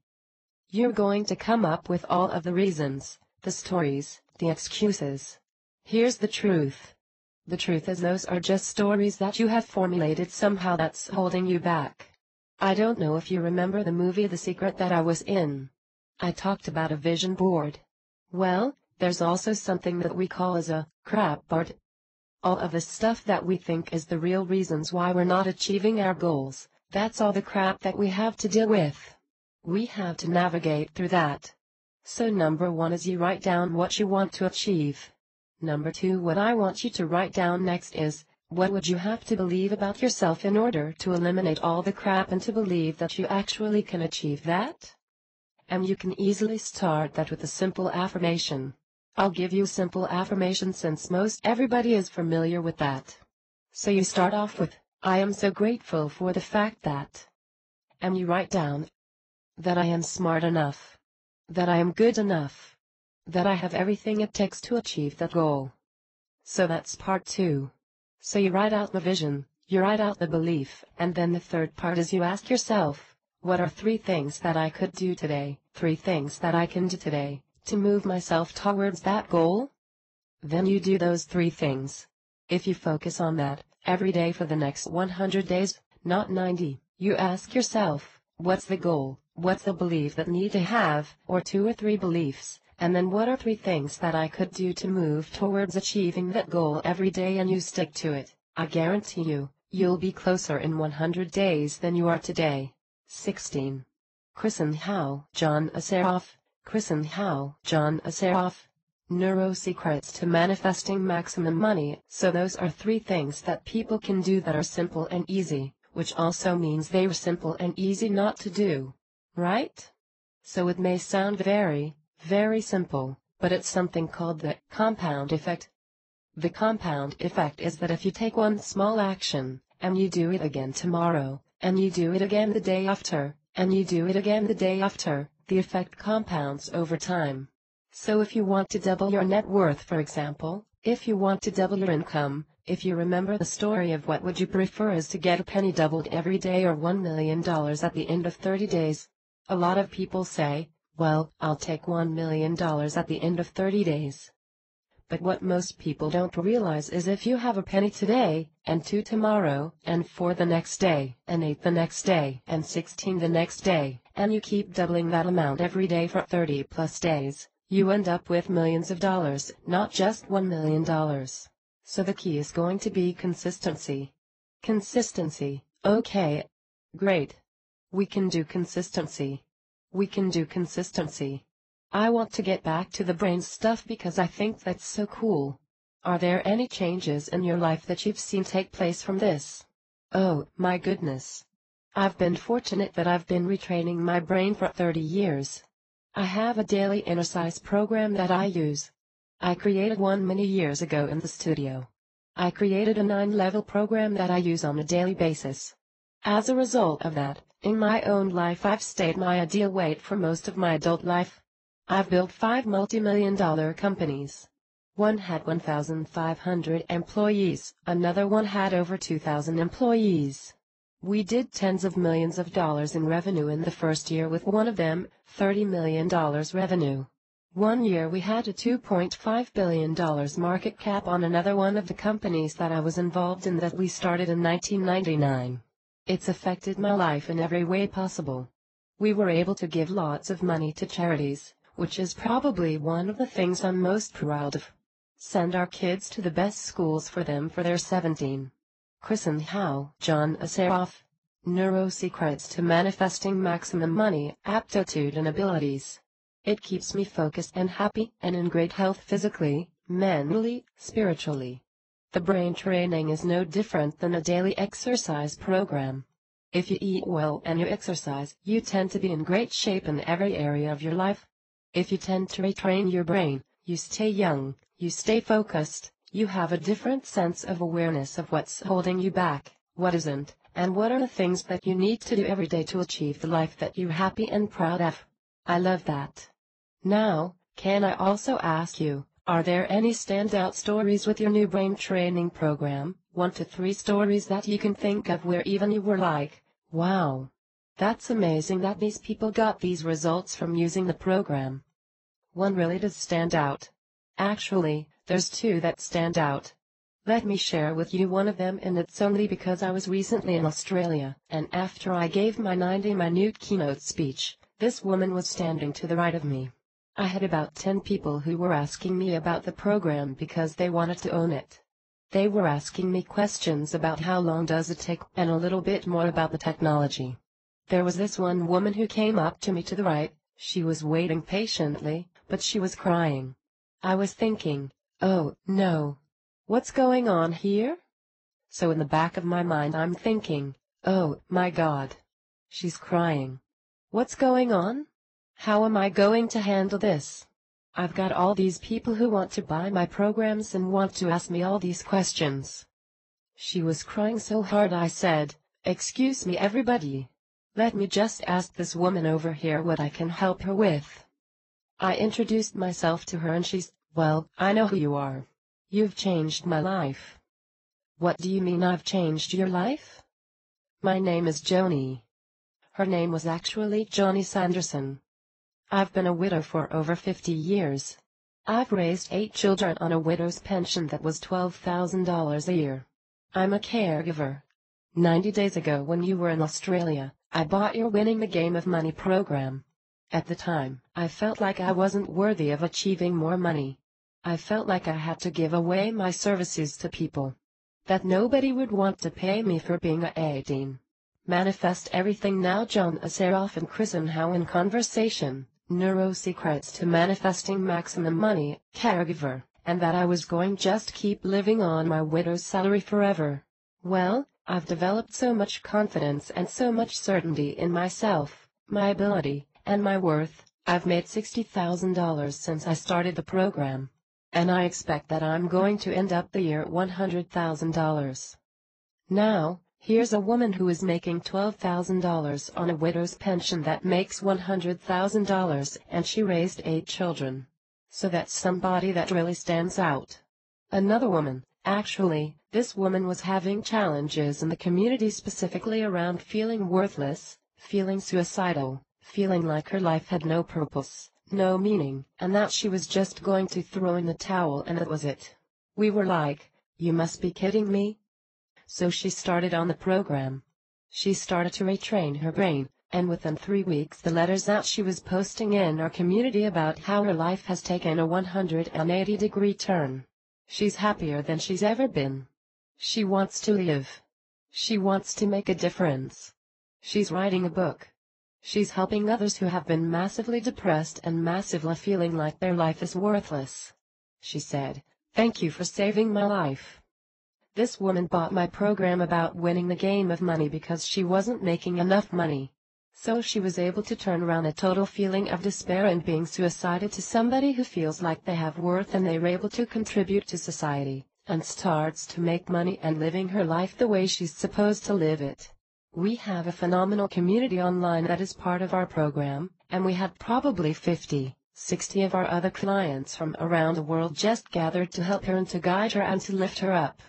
You're going to come up with all of the reasons, the stories, the excuses. Here's the truth. The truth is, those are just stories that you have formulated somehow that's holding you back. I don't know if you remember the movie The Secret that I was in. I talked about a vision board. Well, there's also something that we call as a crap board. All of the stuff that we think is the real reasons why we're not achieving our goals, that's all the crap that we have to deal with. We have to navigate through that. So number 1 is you write down what you want to achieve. Number 2, what I want you to write down next is, what would you have to believe about yourself in order to eliminate all the crap and to believe that you actually can achieve that? And you can easily start that with a simple affirmation. I'll give you a simple affirmation since most everybody is familiar with that. So you start off with, I am so grateful for the fact that. And you write down that I am smart enough. That I am good enough. That I have everything it takes to achieve that goal. So that's part 2. So you write out the vision, you write out the belief, and then the third part is you ask yourself, what are 3 things that I could do today, 3 things that I can do today, to move myself towards that goal? Then you do those 3 things. If you focus on that, every day for the next 100 days, not 90, you ask yourself, what's the goal, what's the belief that need to have, or 2 or 3 beliefs, and then what are 3 things that I could do to move towards achieving that goal every day, and you stick to it. I guarantee you, you'll be closer in 100 days than you are today. 16. Chris and How. John Assaraf. Chris and How. John Assaraf. Neurosecrets to manifesting maximum money. So those are 3 things that people can do that are simple and easy, which also means they are simple and easy not to do. Right? So it may sound very, very simple, but it's something called the compound effect. The compound effect is that if you take one small action, and you do it again tomorrow, and you do it again the day after, and you do it again the day after, the effect compounds over time. So if you want to double your net worth, for example, if you want to double your income, if you remember the story of what would you prefer is to get a penny doubled every day or $1 million at the end of 30 days. A lot of people say, well, I'll take $1 million at the end of 30 days. But what most people don't realize is if you have a penny today, and 2 tomorrow, and 4 the next day, and 8 the next day, and 16 the next day, and you keep doubling that amount every day for 30 plus days, you end up with millions of dollars, not just $1 million. So the key is going to be consistency. Consistency, okay. Great. We can do consistency. We can do consistency. I want to get back to the brain stuff because I think that's so cool. Are there any changes in your life that you've seen take place from this? Oh, my goodness. I've been fortunate that I've been retraining my brain for 30 years. I have a daily exercise program that I use. I created one many years ago in the studio. I created a 9-level program that I use on a daily basis. As a result of that, in my own life I've stayed my ideal weight for most of my adult life. I've built 5 multi-million-dollar companies. One had 1,500 employees, another one had over 2,000 employees. We did tens of millions of dollars in revenue in the first year with one of them, $30 million revenue. One year we had a $2.5 billion market cap on another one of the companies that I was involved in that we started in 1999. It's affected my life in every way possible. We were able to give lots of money to charities, which is probably one of the things I'm most proud of. Send our kids to the best schools for them for their 17. Chris and How, John Assaraf. Neurosecrets to Manifesting Maximum Money, Aptitude and Abilities. It keeps me focused and happy and in great health physically, mentally, spiritually. The brain training is no different than a daily exercise program. If you eat well and you exercise, you tend to be in great shape in every area of your life. If you tend to retrain your brain, you stay young, you stay focused, you have a different sense of awareness of what's holding you back, what isn't, and what are the things that you need to do every day to achieve the life that you're happy and proud of. I love that. Now, can I also ask you, are there any standout stories with your new brain training program? 1 to 3 stories that you can think of where even you were like, wow. That's amazing that these people got these results from using the program. One really does stand out. Actually, there's 2 that stand out. Let me share with you one of them, and it's only because I was recently in Australia, and after I gave my 90-minute keynote speech, this woman was standing to the right of me. I had about 10 people who were asking me about the program because they wanted to own it. They were asking me questions about how long does it take, and a little bit more about the technology. There was this one woman who came up to me to the right. She was waiting patiently, but she was crying. I was thinking, oh, no. What's going on here? So in the back of my mind I'm thinking, oh, my God. She's crying. What's going on? How am I going to handle this? I've got all these people who want to buy my programs and want to ask me all these questions. She was crying so hard I said, excuse me everybody. Let me just ask this woman over here what I can help her with. I introduced myself to her and she's, well, I know who you are. You've changed my life. What do you mean I've changed your life? My name is Joni. Her name was actually Johnny Sanderson. I've been a widow for over 50 years. I've raised 8 children on a widow's pension that was $12,000 a year. I'm a caregiver. 90 days ago when you were in Australia, I bought your Winning the Game of Money program. At the time, I felt like I wasn't worthy of achieving more money. I felt like I had to give away my services to people. That nobody would want to pay me for being a 18. Manifest Everything Now. John Assaraf and Chris and How in conversation. Neurosecrets to Manifesting Maximum Money, Caregiver, and that I was going just keep living on my widow's salary forever. Well, I've developed so much confidence and so much certainty in myself, my ability, and my worth. I've made $60,000 since I started the program. And I expect that I'm going to end up the year at $100,000. Now, here's a woman who is making $12,000 on a widow's pension that makes $100,000, and she raised 8 children. So that's somebody that really stands out. Another woman, actually, this woman was having challenges in the community specifically around feeling worthless, feeling suicidal, feeling like her life had no purpose, no meaning, and that she was just going to throw in the towel and that was it. We were like, you must be kidding me. So she started on the program. She started to retrain her brain, and within 3 weeks the letters that she was posting in our community about how her life has taken a 180-degree turn. She's happier than she's ever been. She wants to live. She wants to make a difference. She's writing a book. She's helping others who have been massively depressed and massively feeling like their life is worthless. She said, "Thank you for saving my life." This woman bought my program about winning the game of money because she wasn't making enough money. So she was able to turn around a total feeling of despair and being suicidal to somebody who feels like they have worth and they're able to contribute to society, and starts to make money and living her life the way she's supposed to live it. We have a phenomenal community online that is part of our program, and we had probably 50, 60 of our other clients from around the world just gathered to help her and to guide her and to lift her up.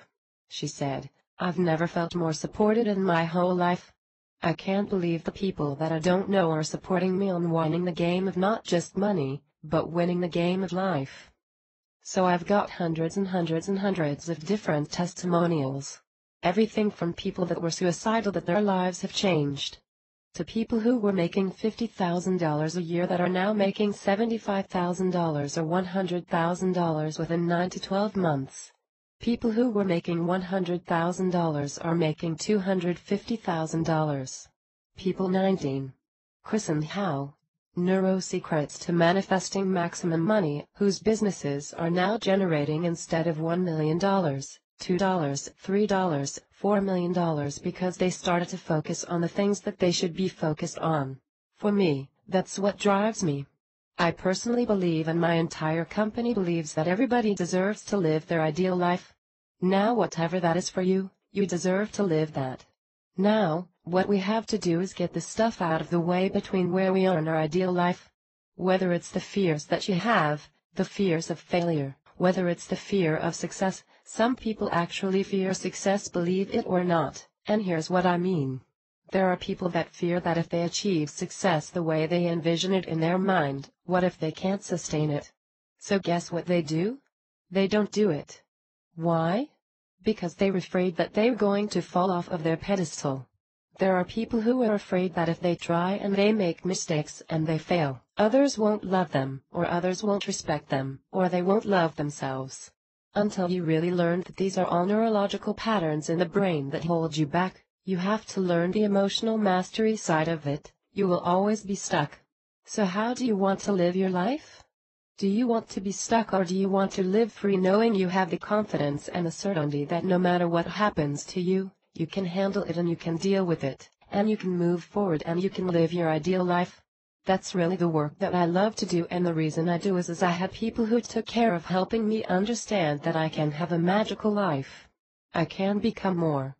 She said, "I've never felt more supported in my whole life. I can't believe the people that I don't know are supporting me on winning the game of not just money, but winning the game of life." So I've got hundreds and hundreds and hundreds of different testimonials. Everything from people that were suicidal that their lives have changed, to people who were making $50,000 a year that are now making $75,000 or $100,000 within 9 to 12 months. People who were making $100,000 are making $250,000. People 19. Chris and How. Neurosecrets to Manifesting Maximum Money, whose businesses are now generating instead of $1 million, $2, $3, $4 million because they started to focus on the things that they should be focused on. For me, that's what drives me. I personally believe, and my entire company believes, that everybody deserves to live their ideal life. Now whatever that is for you, you deserve to live that. Now, what we have to do is get the stuff out of the way between where we are in our ideal life. Whether it's the fears that you have, the fears of failure, whether it's the fear of success. Some people actually fear success, believe it or not, and here's what I mean. There are people that fear that if they achieve success the way they envision it in their mind, what if they can't sustain it? So guess what they do? They don't do it. Why? Because they're afraid that they're going to fall off of their pedestal. There are people who are afraid that if they try and they make mistakes and they fail, others won't love them, or others won't respect them, or they won't love themselves. Until you really learn that these are all neurological patterns in the brain that hold you back, you have to learn the emotional mastery side of it. You will always be stuck. So how do you want to live your life? Do you want to be stuck, or do you want to live free, knowing you have the confidence and the certainty that no matter what happens to you, you can handle it and you can deal with it, and you can move forward and you can live your ideal life? That's really the work that I love to do, and the reason I do is I had people who took care of helping me understand that I can have a magical life. I can become more.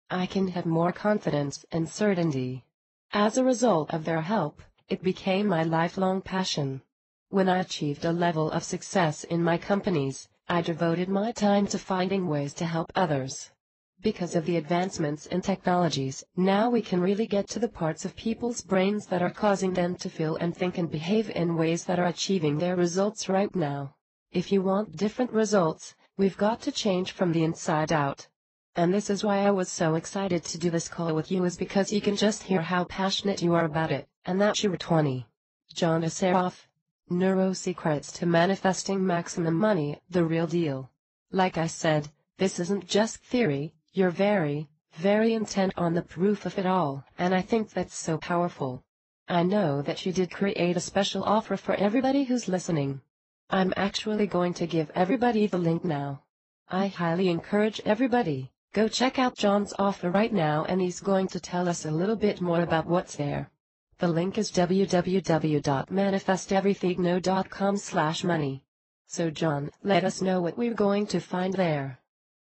I can have more confidence and certainty. As a result of their help, it became my lifelong passion. When I achieved a level of success in my companies, I devoted my time to finding ways to help others. Because of the advancements in technologies, now we can really get to the parts of people's brains that are causing them to feel and think and behave in ways that are achieving their results right now. If you want different results, we've got to change from the inside out. And this is why I was so excited to do this call with you, is because you can just hear how passionate you are about it, and that you were 20. John Assaraf. Neurosecrets to Manifesting Maximum Money, the real deal. Like I said, this isn't just theory. You're very, very intent on the proof of it all, and I think that's so powerful. I know that you did create a special offer for everybody who's listening. I'm actually going to give everybody the link now. I highly encourage everybody, go check out John's offer right now, and he's going to tell us a little bit more about what's there. The link is www.manifesteverythingno.com/money. So John, let us know what we're going to find there.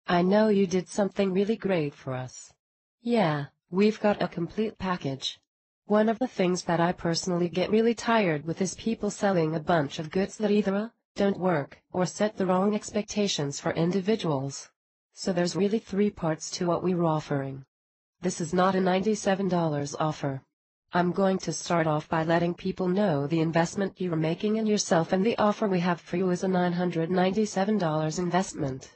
I know you did something really great for us. Yeah, we've got a complete package. One of the things that I personally get really tired with is people selling a bunch of goods that either don't work or set the wrong expectations for individuals. So there's really 3 parts to what we're offering. This is not a $97 offer. I'm going to start off by letting people know the investment you're making in yourself, and the offer we have for you is a $997 investment.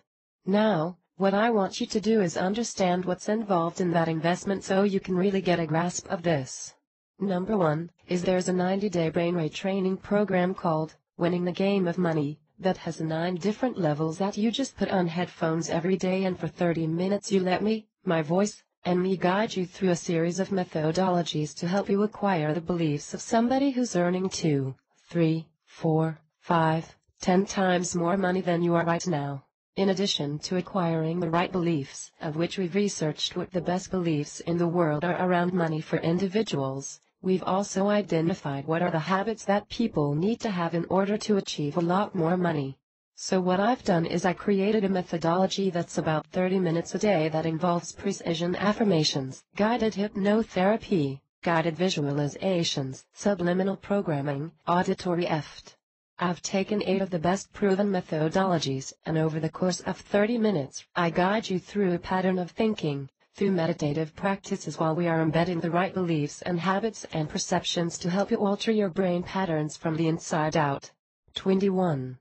Now, what I want you to do is understand what's involved in that investment so you can really get a grasp of this. Number 1 is there's a 90-day brainwave training program called Winning the Game of Money that has 9 different levels that you just put on headphones every day, and for 30 minutes you let me, my voice, and me guide you through a series of methodologies to help you acquire the beliefs of somebody who's earning 2, 3, 4, 5, 10 times more money than you are right now. In addition to acquiring the right beliefs, of which we've researched what the best beliefs in the world are around money for individuals, we've also identified what are the habits that people need to have in order to achieve a lot more money. So what I've done is I created a methodology that's about 30 minutes a day that involves precision affirmations, guided hypnotherapy, guided visualizations, subliminal programming, auditory EFT. I've taken 8 of the best proven methodologies, and over the course of 30 minutes, I guide you through a pattern of thinking, through meditative practices while we are embedding the right beliefs and habits and perceptions to help you alter your brain patterns from the inside out. 21.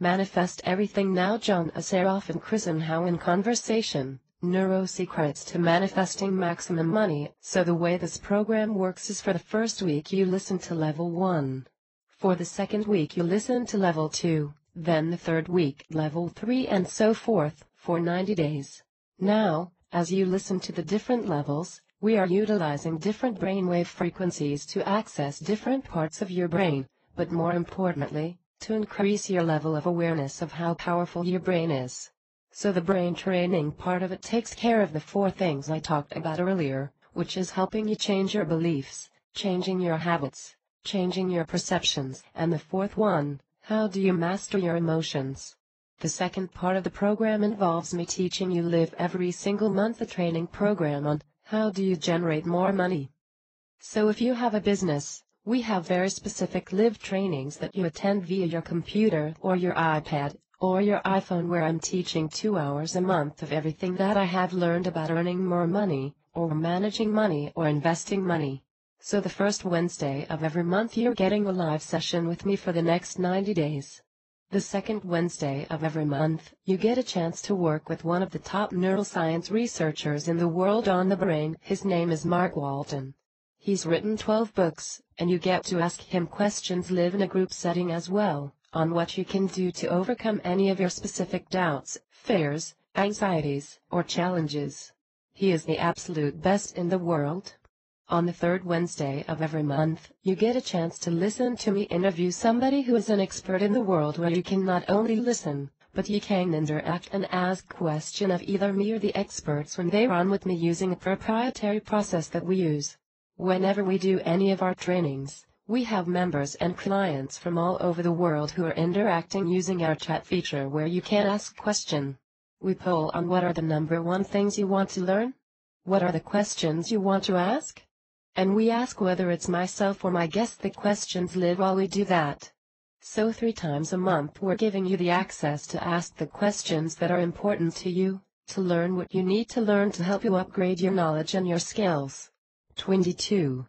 Manifest Everything Now. John Assaraf and Chris Howe in conversation, Neurosecrets to Manifesting Maximum Money. So the way this program works is for the first week you listen to level 1. For the second week you listen to level 2, then the third week level 3 and so forth, for 90 days. Now, as you listen to the different levels, we are utilizing different brainwave frequencies to access different parts of your brain, but more importantly, to increase your level of awareness of how powerful your brain is. So the brain training part of it takes care of the 4 things I talked about earlier, which is helping you change your beliefs, changing your habits, changing your perceptions, and the 4th one, how do you master your emotions? The second part of the program involves me teaching you live every single month a training program on how do you generate more money. So if you have a business, we have very specific live trainings that you attend via your computer or your iPad or your iPhone where I'm teaching 2 hours a month of everything that I have learned about earning more money, or managing money or investing money. So the first Wednesday of every month you're getting a live session with me for the next 90 days. The second Wednesday of every month, you get a chance to work with one of the top neuroscience researchers in the world on the brain. His name is Mark Walton. He's written 12 books, and you get to ask him questions live in a group setting as well, on what you can do to overcome any of your specific doubts, fears, anxieties, or challenges. He is the absolute best in the world. On the third Wednesday of every month, you get a chance to listen to me interview somebody who is an expert in the world where you can not only listen, but you can interact and ask questions of either me or the experts when they run with me using a proprietary process that we use. Whenever we do any of our trainings, we have members and clients from all over the world who are interacting using our chat feature where you can ask questions. We poll on what are the number 1 things you want to learn? What are the questions you want to ask? And we ask whether it's myself or my guest the questions live while we do that. So 3 times a month we're giving you the access to ask the questions that are important to you, to learn what you need to learn to help you upgrade your knowledge and your skills. 22.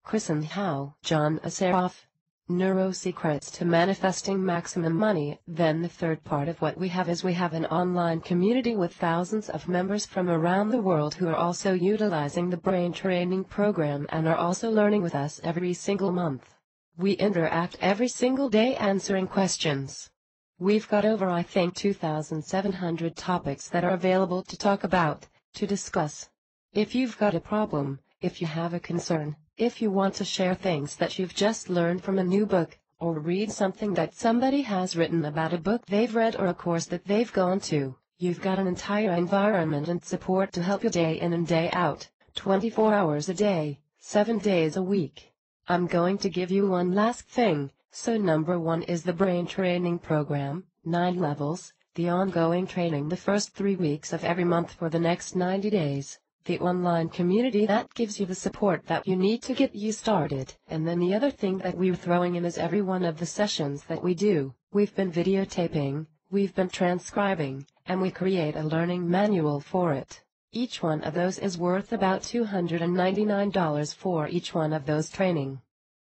Chris Howe, John Assaraf, Neurosecrets to Manifesting Maximum Money. Then the third part of what we have is we have an online community with thousands of members from around the world who are also utilizing the brain training program and are also learning with us every single month. We interact every single day answering questions. We've got over 2,700 topics that are available to talk about, to discuss. If you've got a problem, if you have a concern, if you want to share things that you've just learned from a new book, or read something that somebody has written about a book they've read or a course that they've gone to, you've got an entire environment and support to help you day in and day out, 24 hours a day, 7 days a week. I'm going to give you one last thing. So number 1 is the brain training program, 9 levels, the ongoing training the first 3 weeks of every month for the next 90 days. The online community that gives you the support that you need to get you started. And then the other thing that we're throwing in is every one of the sessions that we do, we've been videotaping, we've been transcribing, and we create a learning manual for it. Each one of those is worth about $299 for each one of those training.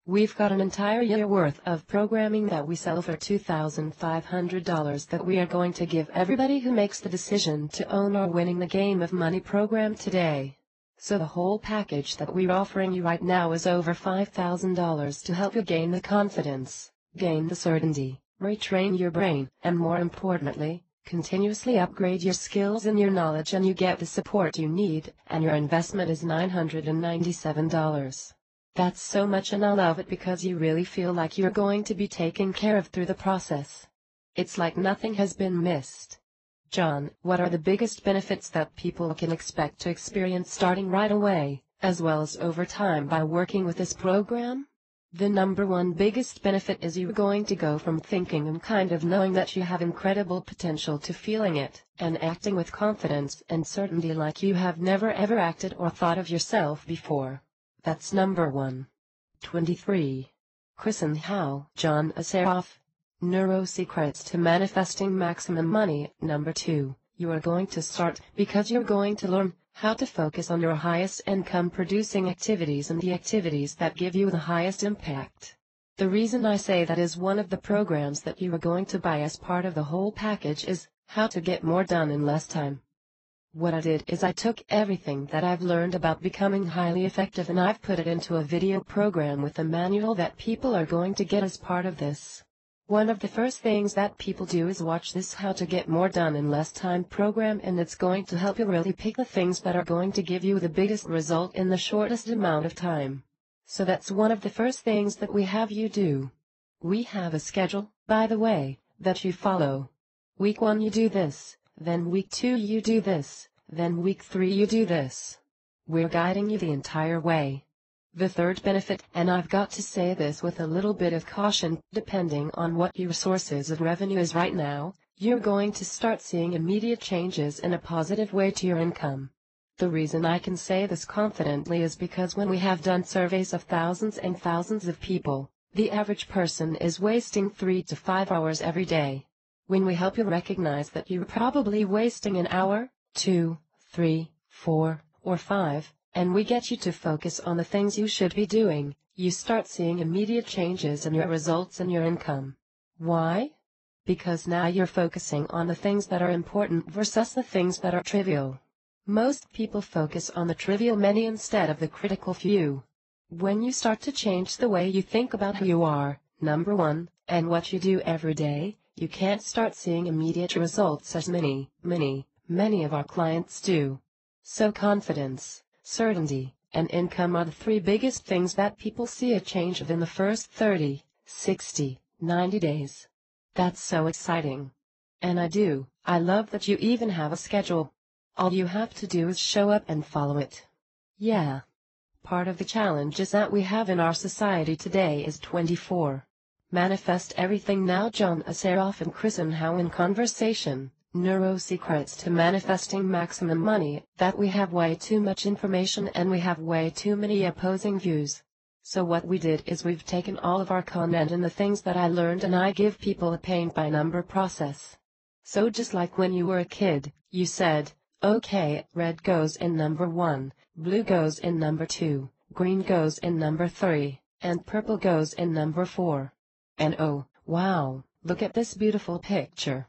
We've got an entire year worth of programming that we sell for $2,500 that we are going to give everybody who makes the decision to own our Winning the Game of Money program today. So the whole package that we're offering you right now is over $5,000 to help you gain the confidence, gain the certainty, retrain your brain, and more importantly, Continuously upgrade your skills and your knowledge and you get the support you need, and your investment is $997. That's so much and I love it because you really feel like you're going to be taken care of through the process. It's like nothing has been missed. John, what are the biggest benefits that people can expect to experience starting right away, as well as over time by working with this program? The number one biggest benefit is you're going to go from thinking and kind of knowing that you have incredible potential to feeling it, and acting with confidence and certainty like you have never ever acted or thought of yourself before. That's number one. 23. Chris and How, John Assaraf. Neurosecrets to Manifesting Maximum Money. Number 2. You are going to start because you're going to learn how to focus on your highest income producing activities and the activities that give you the highest impact. The reason I say that is one of the programs that you are going to buy as part of the whole package is How to Get More Done in Less Time. What I did is I took everything that I've learned about becoming highly effective and I've put it into a video program with a manual that people are going to get as part of this. One of the first things that people do is watch this How to Get More Done in Less Time program, and it's going to help you really pick the things that are going to give you the biggest result in the shortest amount of time. So that's one of the first things that we have you do. We have a schedule, by the way, that you follow. Week 1 you do this, then week 2 you do this, then week 3 you do this. We're guiding you the entire way. The third benefit, and I've got to say this with a little bit of caution, depending on what your sources of revenue is right now, you're going to start seeing immediate changes in a positive way to your income. The reason I can say this confidently is because when we have done surveys of thousands and thousands of people, the average person is wasting 3 to 5 hours every day. When we help you recognize that you're probably wasting an hour, 2, 3, 4, or 5, and we get you to focus on the things you should be doing, you start seeing immediate changes in your results and your income. Why? Because now you're focusing on the things that are important versus the things that are trivial. Most people focus on the trivial many instead of the critical few. When you start to change the way you think about who you are, number one, and what you do every day, you can't start seeing immediate results as many of our clients do. So confidence, certainty, and income are the 3 biggest things that people see a change of in the first 30, 60, 90 days. That's so exciting. And I love that you even have a schedule. All you have to do is show up and follow it. Yeah. Part of the challenges that we have in our society today is 24. Manifest Everything Now. John Assaraf and Chris and How in conversation. Neurosecrets to Manifesting Maximum Money. That we have way too much information and we have way too many opposing views. So what we did is we've taken all of our content and the things that I learned and I give people a paint by number process. So just like when you were a kid, you said, okay, red goes in number 1, blue goes in number 2, green goes in number 3, and purple goes in number 4. And oh, wow, look at this beautiful picture.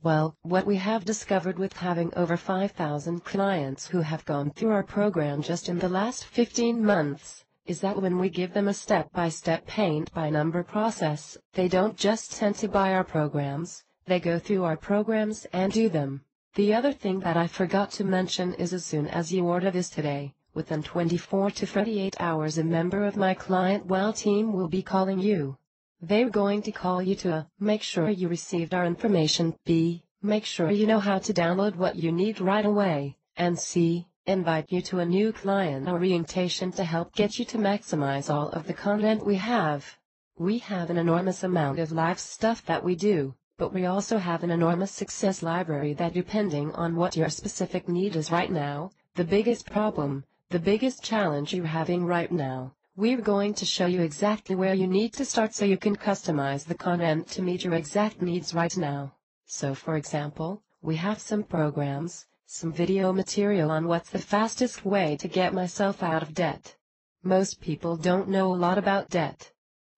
Well, what we have discovered with having over 5,000 clients who have gone through our program just in the last 15 months, is that when we give them a step-by-step paint-by-number process, they don't just tend to buy our programs, they go through our programs and do them. The other thing that I forgot to mention is as soon as you order this today, within 24 to 48 hours a member of my client well team will be calling you. They're going to call you to A. Make sure you received our information, B. Make sure you know how to download what you need right away, and C. Invite you to a new client orientation to help get you to maximize all of the content we have. We have an enormous amount of live stuff that we do, but we also have an enormous success library that depending on what your specific need is right now, the biggest problem, the biggest challenge you're having right now, we're going to show you exactly where you need to start so you can customize the content to meet your exact needs right now. So for example, we have some programs, some video material on what's the fastest way to get myself out of debt. Most people don't know a lot about debt.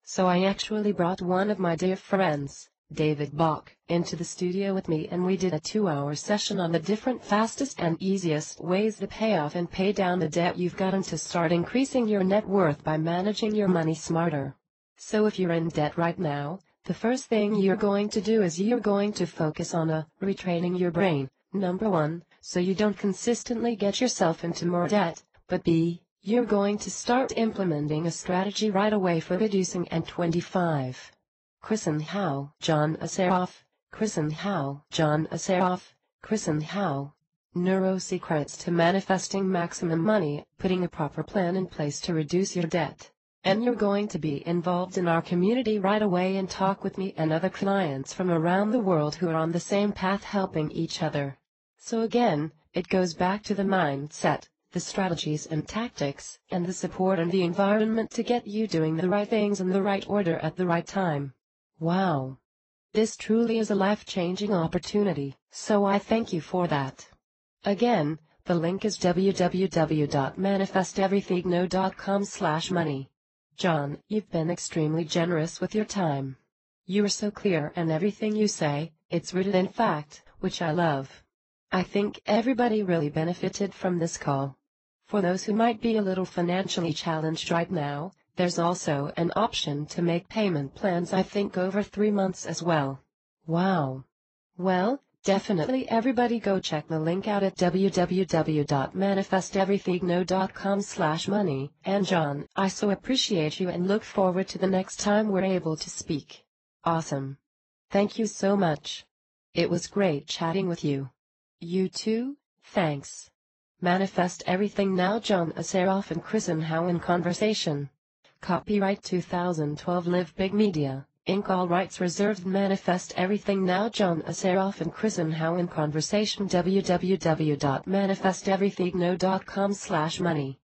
So I actually brought one of my dear friends, David Bach, into the studio with me and we did a 2-hour session on the different fastest and easiest ways to pay off and pay down the debt you've got and to start increasing your net worth by managing your money smarter. So if you're in debt right now, The first thing you're going to do is you're going to focus on retraining your brain, number 1, so you don't consistently get yourself into more debt, but B, you're going to start implementing a strategy right away for reducing and 25. Chris and How, John Assaraf, Chris and How, John Assaraf, Chris and How. Neuro Secrets to Manifesting Maximum Money, putting a proper plan in place to reduce your debt. And you're going to be involved in our community right away and talk with me and other clients from around the world who are on the same path helping each other. So again, it goes back to the mindset, the strategies and tactics, and the support and the environment to get you doing the right things in the right order at the right time. Wow! This truly is a life-changing opportunity, so I thank you for that. Again, the link is www.manifesteverythingno.com/money. John, you've been extremely generous with your time. You are so clear and everything you say, it's rooted in fact, which I love. I think everybody really benefited from this call. For those who might be a little financially challenged right now, there's also an option to make payment plans I think over 3 months as well. Wow! Well, definitely everybody go check the link out at www.manifesteverythingno.com/money. And John, I so appreciate you and look forward to the next time we're able to speak. Awesome. Thank you so much. It was great chatting with you. You too, thanks. Manifest Everything Now, John Assaraf and Chris and How in Conversation. Copyright 2012 Live Big Media, Inc. All rights reserved. Manifest Everything Now, John Assaraf and Chris and How in Conversation. www.manifesteverythingno.com/money.